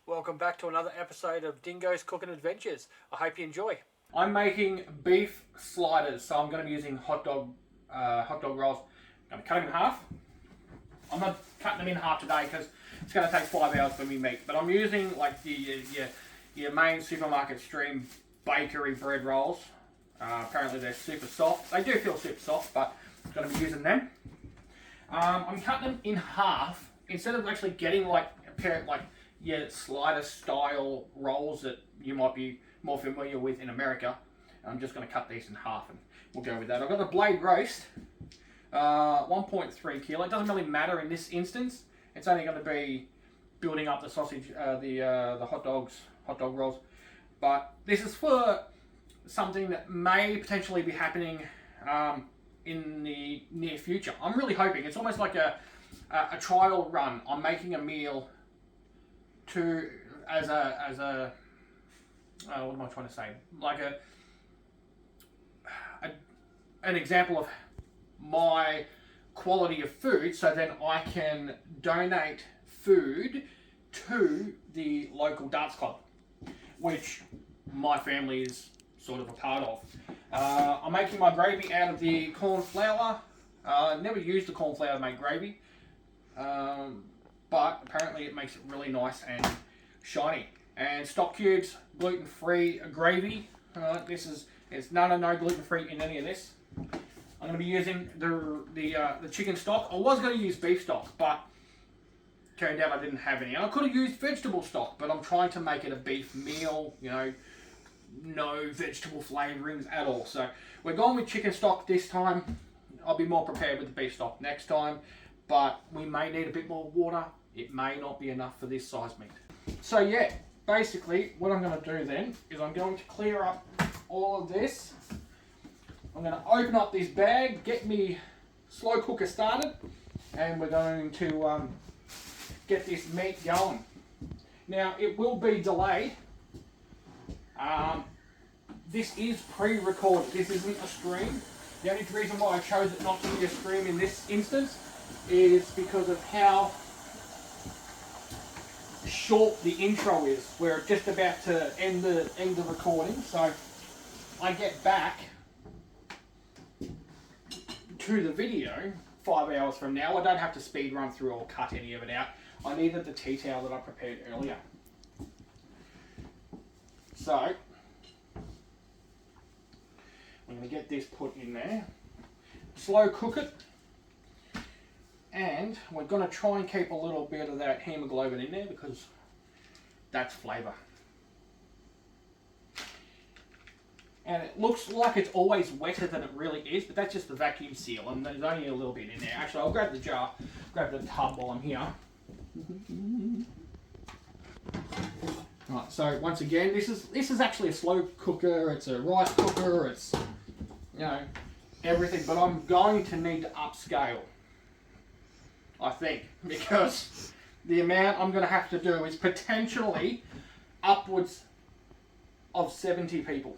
Welcome back to another episode of Dingo's Cooking Adventures. I hope you enjoy. I'm making beef sliders, so I'm going to be using hot dog rolls. I'm going to cut them in half. I'm not cutting them in half today because it's going to take 5 hours for me meat. But I'm using like your main supermarket stream bakery bread rolls. Apparently they're super soft. They do feel super soft, but I'm going to be using them. I'm cutting them in half instead of actually getting like a pair of your slider style rolls that you might be more familiar with in America. I'm just going to cut these in half and we'll go with that. I've got the blade roast, 1.3 kilo. It doesn't really matter in this instance. It's only going to be building up the sausage, the hot dog rolls. But this is for something that may potentially be happening in the near future. I'm really hoping. It's almost like a trial run. I'm making a meal as a what am I trying to say? Like an example of my quality of food, so then I can donate food to the local darts club, which my family is sort of a part of. I'm making my gravy out of the corn flour. I've never used the corn flour to make gravy, but apparently it makes it really nice and shiny. And stock cubes, gluten-free gravy. There's none of no gluten-free in any of this. I'm going to be using the chicken stock. I was going to use beef stock, but turned out I didn't have any. And I could have used vegetable stock, but I'm trying to make it a beef meal, no vegetable flavourings at all. So we're going with chicken stock this time. I'll be more prepared with the beef stock next time, but we may need a bit more water. It may not be enough for this size meat. So yeah, basically what I'm going to do then is I'm going to clear up all of this. I'm going to open up this bag, get me slow cooker started, and we're going to get this meat going. Now it will be delayed. This is pre-recorded. This isn't a stream. The only reason why I chose it not to be a stream in this instance is because of how short the intro is. We're just about to end the recording, so I get back to the video 5 hours from now. I don't have to speed run through or cut any of it out. I needed the tea towel that I prepared earlier. So I'm going to get this put in there, slow cook it, and we're going to try and keep a little bit of that hemoglobin in there because that's flavour. And it looks like it's always wetter than it really is, but that's just the vacuum seal, and there's only a little bit in there. Actually, I'll grab the jar, grab the tub while I'm here. Right, so once again, this is actually a slow cooker. It's a rice cooker. It's everything, but I'm going to need to upscale, I think, because the amount I'm going to have to do is potentially upwards of 70 people.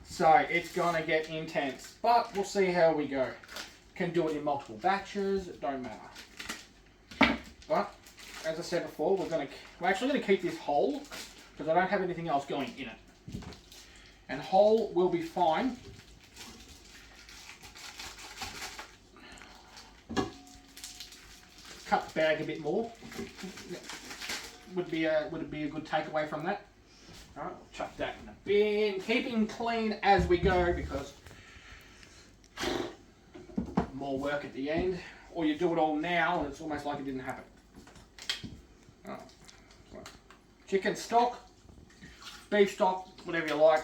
So it's going to get intense, but we'll see how we go. Can do it in multiple batches. It don't matter. But as I said before, we're actually going to keep this whole because I don't have anything else going in it. And whole will be fine. Cut the bag a bit more. Would it be a good takeaway from that? All right, we'll chuck that in the bin. Keeping clean as we go because more work at the end. Or you do it all now and it's almost like it didn't happen. Oh, chicken stock, beef stock, whatever you like.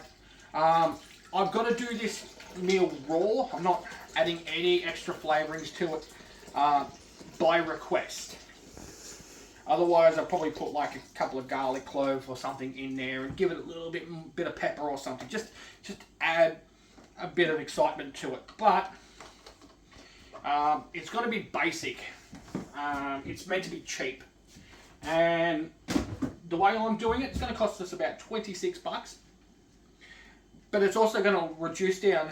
I've got to do this meal raw. I'm not adding any extra flavourings to it by request. Otherwise, I'll probably put like a couple of garlic cloves or something in there and give it a little bit of pepper or something. Just add a bit of excitement to it. But it's got to be basic. It's meant to be cheap. And the way I'm doing it, it's going to cost us about 26 bucks. But it's also going to reduce down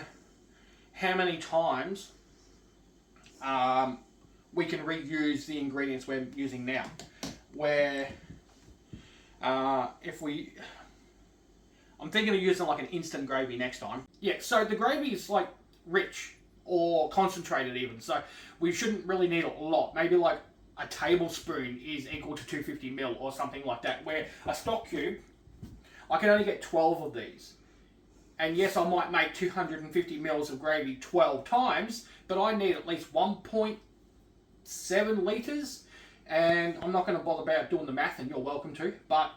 how many times we can reuse the ingredients we're using now. Where I'm thinking of using like an instant gravy next time. Yeah, so the gravy is like rich or concentrated even, so we shouldn't really need a lot. Maybe like a tablespoon is equal to 250 ml or something like that, where a stock cube, I can only get 12 of these. And yes, I might make 250 mils of gravy 12 times, but I need at least 1.7 litres, and I'm not going to bother about doing the math, and you're welcome to, but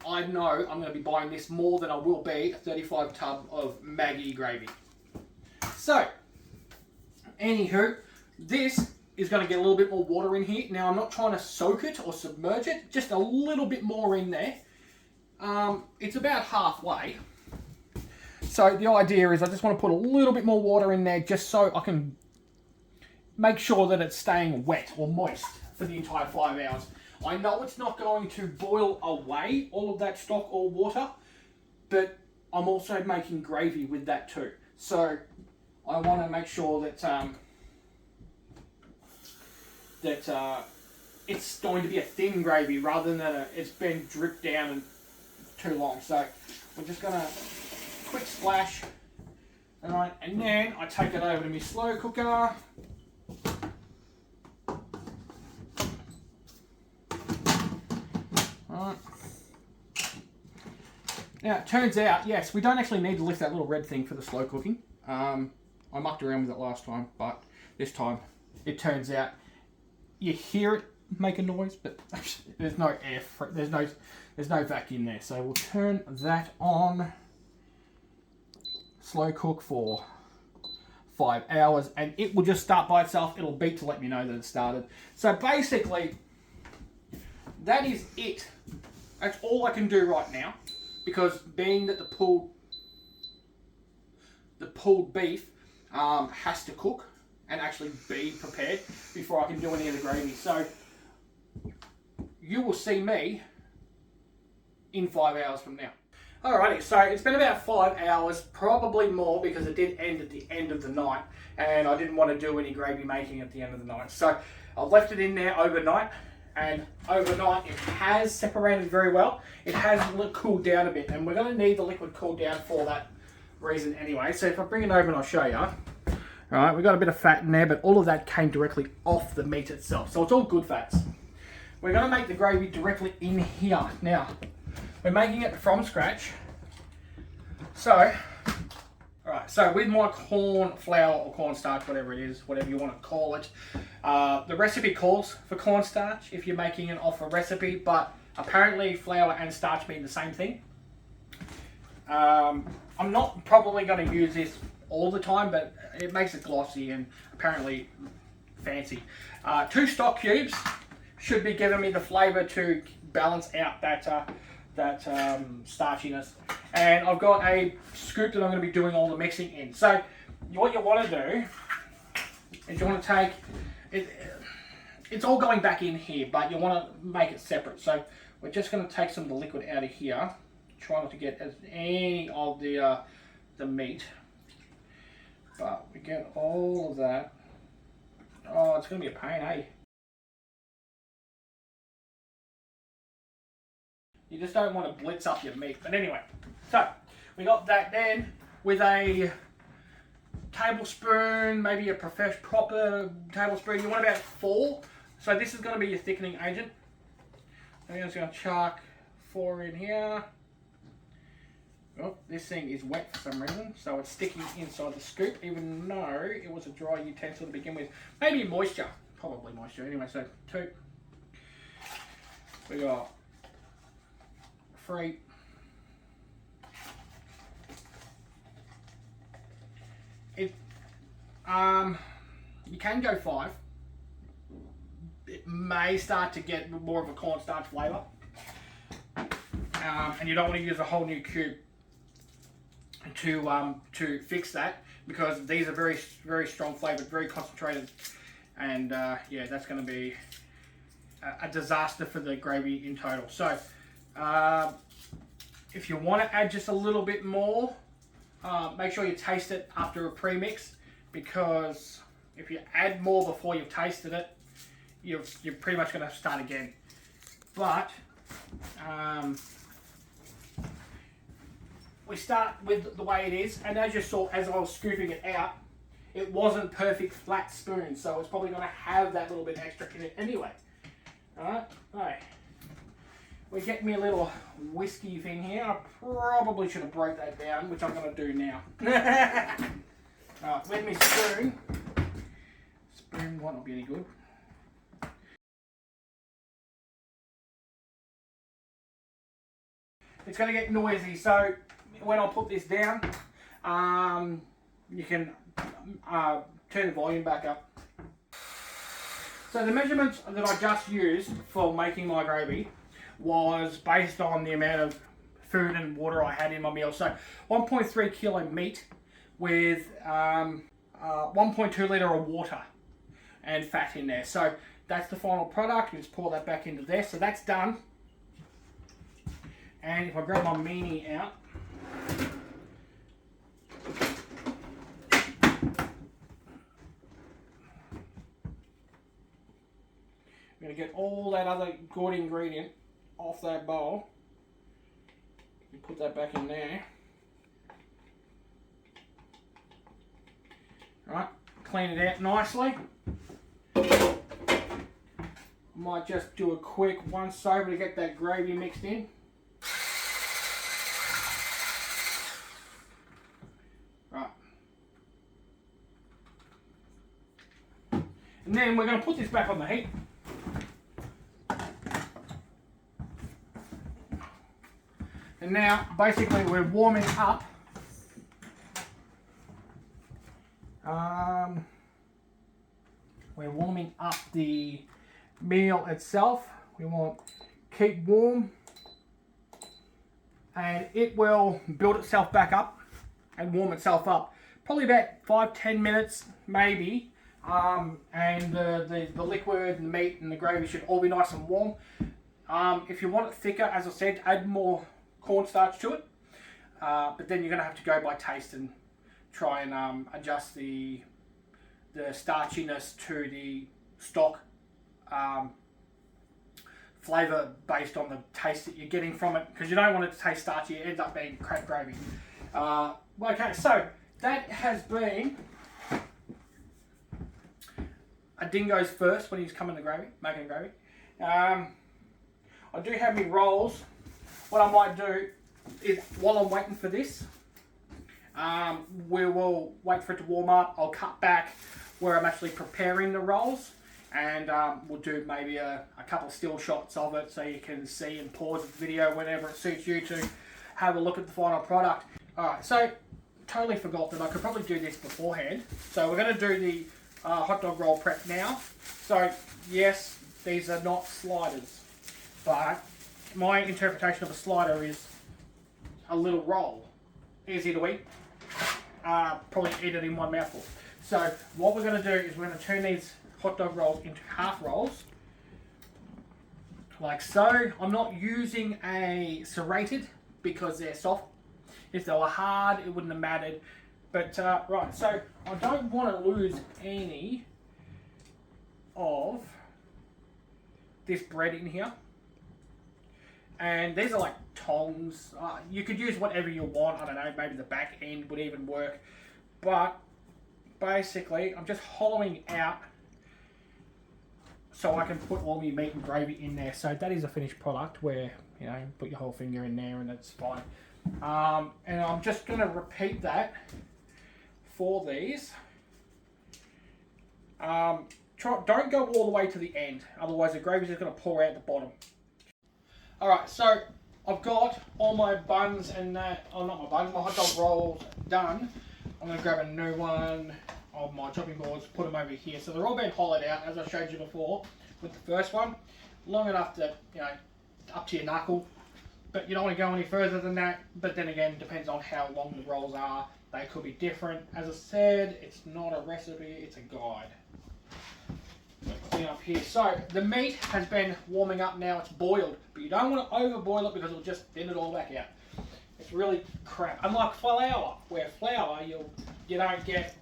I know I'm going to be buying this more than I will be a 35 tub of Maggi gravy. So, anywho, this is going to get a little bit more water in here. Now, I'm not trying to soak it or submerge it, just a little bit more in there. It's about halfway. So the idea is I just want to put a little bit more water in there just so I can make sure that it's staying wet or moist for the entire 5 hours. I know it's not going to boil away all of that stock or water, but I'm also making gravy with that too. So I want to make sure that it's going to be a thin gravy rather than it's been dripped down and too long. So we're just going to quick splash, and then I take it over to my slow cooker. Alright. Now it turns out, yes, we don't actually need to lift that little red thing for the slow cooking. I mucked around with it last time, but this time it turns out you hear it make a noise, but there's no air, there's no vacuum there. So we'll turn that on. Slow cook for 5 hours, and it will just start by itself. It'll beep to let me know that it started. So basically, that is it. That's all I can do right now, because being that the pulled beef has to cook and actually be prepared before I can do any of the gravy. So you will see me in 5 hours from now. Alrighty, so it's been about 5 hours, probably more, because it did end at the end of the night, and I didn't want to do any gravy making at the end of the night. So I've left it in there overnight, and overnight it has separated very well. It has cooled down a bit, and we're going to need the liquid cooled down for that reason anyway. So if I bring it over and I'll show you. Alright, we've got a bit of fat in there, but all of that came directly off the meat itself, so it's all good fats. We're going to make the gravy directly in here. Now, we're making it from scratch. So, alright, so with my corn flour or cornstarch, whatever it is, whatever you want to call it, the recipe calls for cornstarch if you're making it off a recipe, but apparently flour and starch mean the same thing. I'm not probably going to use this all the time, but it makes it glossy and apparently fancy. 2 stock cubes should be giving me the flavour to balance out that starchiness. And I've got a scoop that I'm going to be doing all the mixing in. So what you want to do is you want to take it. It's all going back in here, but you want to make it separate. So we're just going to take some of the liquid out of here. Try not to get any of the meat, but we get all of that. Oh, it's going to be a pain, eh? You just don't want to blitz up your meat. But anyway, so we got that then with a tablespoon, maybe a proper tablespoon. You want about 4. So this is going to be your thickening agent. I'm just going to chuck 4 in here. Oh, this thing is wet for some reason, so it's sticking inside the scoop, even though it was a dry utensil to begin with. Maybe moisture. Probably moisture. Anyway, so 2. We got 3. You can go 5. It may start to get more of a cornstarch flavour, and you don't want to use a whole new cube to fix that, because these are very, very strong flavoured, very concentrated, and yeah, that's going to be a disaster for the gravy in total. So if you want to add just a little bit more, make sure you taste it after a pre-mix, because if you add more before you've tasted it, you're pretty much going to start again. But We start with the way it is, and as you saw, as I was scooping it out, it wasn't perfect flat spoon, so it's probably going to have that little bit extra in it anyway. Alright, we get me a little whiskey thing here. I probably should have broke that down, which I'm going to do now. With me spoon. Spoon might not be any good. It's going to get noisy, so when I put this down, you can turn the volume back up. So the measurements that I just used for making my gravy was based on the amount of food and water I had in my meal. So 1.3 kilo meat with 1.2 litre of water and fat in there. So that's the final product. Let's pour that back into there. So that's done. And if I grab my meanie out, I'm going to get all that other good ingredient off that bowl. You put that back in there. Right, clean it out nicely. Might just do a quick once over to get that gravy mixed in. Right. And then we're going to put this back on the heat. And now, basically, we're warming up. We're warming up the meal itself. We want keep warm, and it will build itself back up and warm itself up. Probably about 5-10 minutes, maybe. And the liquid and the meat and the gravy should all be nice and warm. If you want it thicker, as I said, add more cornstarch to it, but then you're going to have to go by taste and try and adjust the starchiness to the stock flavour based on the taste that you're getting from it, because you don't want it to taste starchy. It ends up being crap gravy. Okay, so that has been a Dingo's first when he's coming to gravy, making gravy. I do have me rolls. What I might do is, while I'm waiting for this, we will wait for it to warm up. I'll cut back where I'm actually preparing the rolls, and we'll do maybe a couple of still shots of it so you can see and pause the video whenever it suits you to have a look at the final product. Alright, so totally forgot that I could probably do this beforehand. So we're going to do the hot dog roll prep now. So yes, these are not sliders, but my interpretation of a slider is a little roll, easy to eat, probably eat it in one mouthful. So what we're going to do is we're going to turn these hot dog rolls into half rolls, like so. I'm not using a serrated because they're soft. If they were hard, it wouldn't have mattered. But right, so I don't want to lose any of this bread in here. And these are like tongs. You could use whatever you want. I don't know, maybe the back end would even work. But basically, I'm just hollowing out so I can put all my meat and gravy in there. So that is a finished product where, you know, put your whole finger in there and it's fine. And I'm just going to repeat that for these. Don't go all the way to the end, otherwise the gravy is just going to pour out the bottom. Alright, so I've got all my buns and that, not my buns, my hot dog rolls done. I'm going to grab a new one of my chopping boards, put them over here. So they're all been hollowed out, as I showed you before with the first one. Long enough that, you know, up to your knuckle. But you don't want to go any further than that. But then again, it depends on how long the rolls are. They could be different. As I said, it's not a recipe, it's a guide. Clean up here. So the meat has been warming up now. It's boiled, but you don't want to overboil it because it'll just thin it all back out. It's really crap. Unlike flour, where flour you don't get,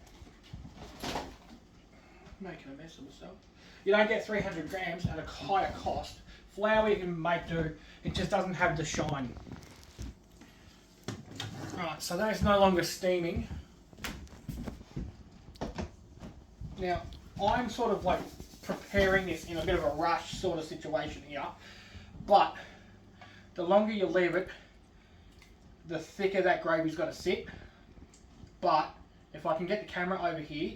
making a mess of myself. You don't get 300 grams at a higher cost flour you can make do. It just doesn't have the shine. Right, so that's no longer steaming. Now, I'm sort of like preparing this in a bit of a rush sort of situation here, but the longer you leave it, the thicker that gravy's got to sit. But if I can get the camera over here,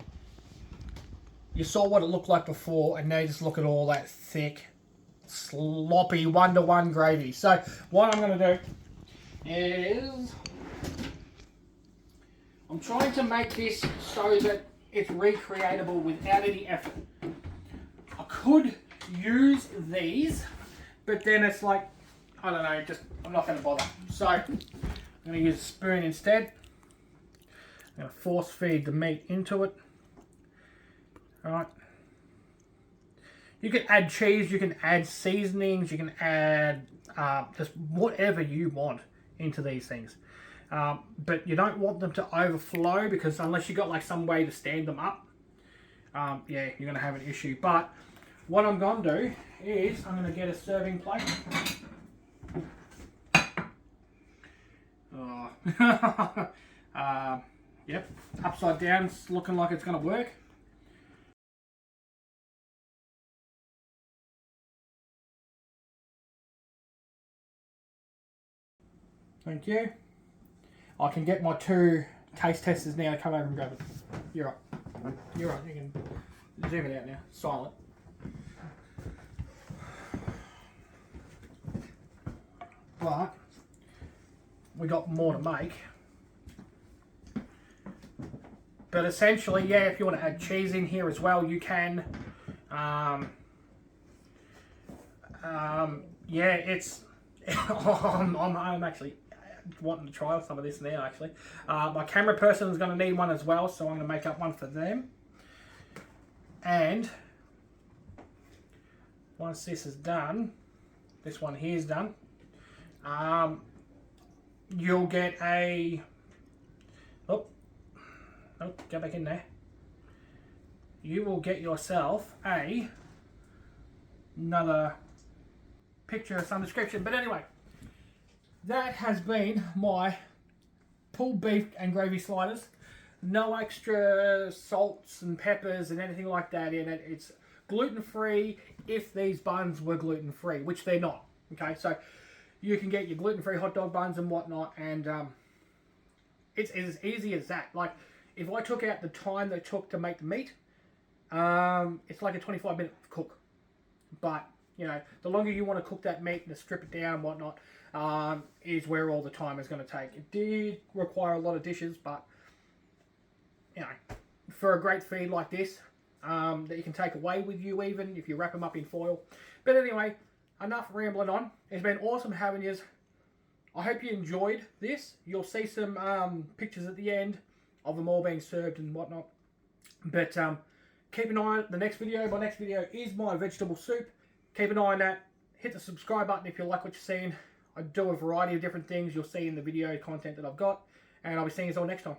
you saw what it looked like before, and now just look at all that thick, sloppy 1-to-1 gravy. So what I'm going to do is I'm trying to make this so that it's recreatable without any effort. I could use these, but then it's like, I don't know, just I'm not going to bother. So I'm going to use a spoon instead. I'm going to force feed the meat into it. Alright. You can add cheese, you can add seasonings, you can add just whatever you want into these things. But you don't want them to overflow, because unless you've got like some way to stand them up, yeah, you're going to have an issue. But what I'm going to do is I'm going to get a serving plate. Oh. Yep, upside down, it's looking like it's going to work. Thank you. I can get my 2 taste testers now to come over and grab it. You're right. You're right. You can zoom it out now. Silent. But we got more to make. But essentially, yeah, if you want to add cheese in here as well, you can. Yeah, it's. I'm actually wanting to try some of this now, actually. My camera person is going to need one as well, so I'm going to make up one for them. And once this is done, this one here is done, you'll get a... Oh, go back in there. You will get yourself another picture of some description. But anyway, that has been my pulled beef and gravy sliders. No extra salts and peppers and anything like that in it. It's gluten-free if these buns were gluten-free, which they're not. Okay, so you can get your gluten-free hot dog buns and whatnot, and it's as easy as that. Like, if I took out the time they took to make the meat, it's like a 25-minute cook. But, you know, the longer you want to cook that meat and to strip it down and whatnot, is where all the time is going to take. It did require a lot of dishes, but, you know, for a great feed like this, that you can take away with you even if you wrap them up in foil. But anyway, enough rambling on. It's been awesome having you. I hope you enjoyed this. You'll see some pictures at the end of them all being served and whatnot. But keep an eye on the next video. My next video is my vegetable soup. Keep an eye on that. Hit the subscribe button if you like what you're seeing. I do a variety of different things you'll see in the video content that I've got. And I'll be seeing you all next time.